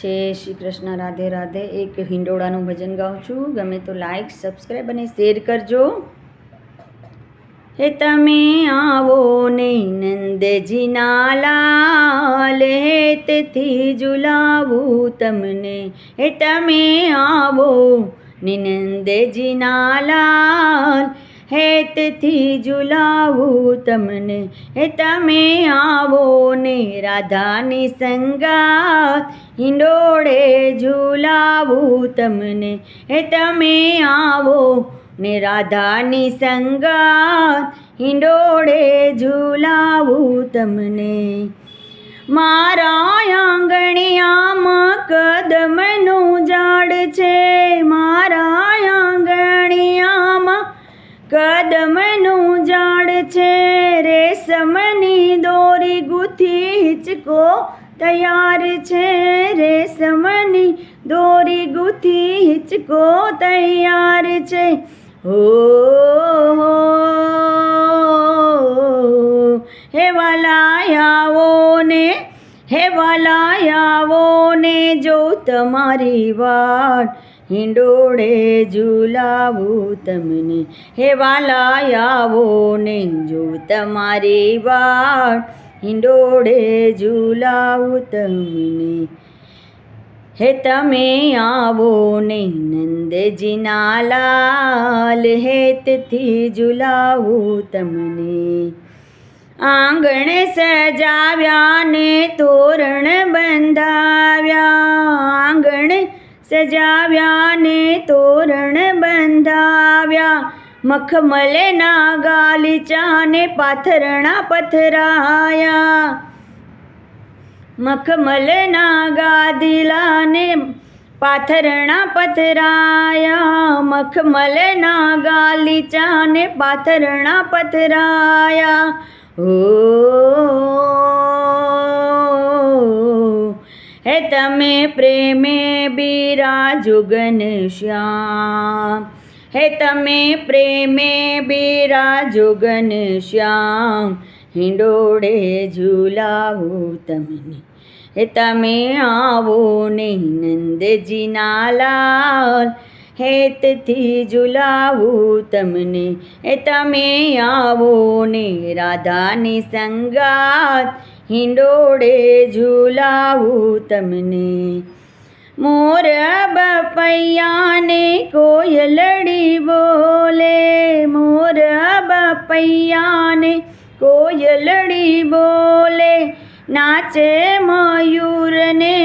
जय श्री कृष्ण। राधे राधे। एक हिंडोळाનું ભજન ગાઉં છું। ગમે તો લાઈક સબસ્ક્રાઈબ અને શેર કરજો। હે તમે આવો ને નંદજીના લાલ, હેતથી ઝુલાવું તમને। હે તમે આવો ને નંદજીના લાલ, હેતથી ઝુલાવું તમને। હે તમે આવો ને રાધાની સંગાત, હિંડોળે ઝુલાવું તમને। હે તમે આવો ને રાધાની સંગાત, હિંડોળે ઝુલાવું તમને। મારા આંગણિયામાં કદમનું ઝાડ છે, મારા આંગણિયામાં કદમનું ઝાડ છે। રેશમની દોરી ગૂંથી હિંચકો તૈયાર છે, રેશમની દોરી ગૂંથી હિંચકો તૈયાર છે। હો હે વાલા આવો ને, હે વાલા આવો ને જો તમારી વાટ, હિંડોળે ઝુલાવું તમને। હે વાલા આવો ને જો તમારી વાટ, હિંડોળે ઝુલાવું તમને। હે તમે આવો ને નંદજીના લાલ, હેતથી ઝુલાવું તમને। આંગણે સજાવ્યા ને તોરણ બંધાવ્યા, આંગણે સજાવ્યા ને તોરણ બંધાવ્યા। મખમલના ગાલીચા ને પાથરણા પથરાયા, મખમલના ગાદીલા ને પાથરણા પથરાયા। મખમલના ગાલીચા ને પાથરણા પથરાયા। હો હે તમે પ્રેમે બિરાજો ઘનશ્યામ, હે તમે પ્રેમે બિરાજો ઘનશ્યામ, હિંડોળે ઝુલાવું તમને। હે તમે આવો ને નંદજીના લાલ, હેતથી ઝુલાવું તમને। હે તમે આવો ને રાધાની સંગાત, હિંડોળે ઝુલાવું તમને। મોર બપૈયા ને કોયલડી બોલે, મોર બપૈયા ને કોયલડી બોલે, નાચે મયુર ને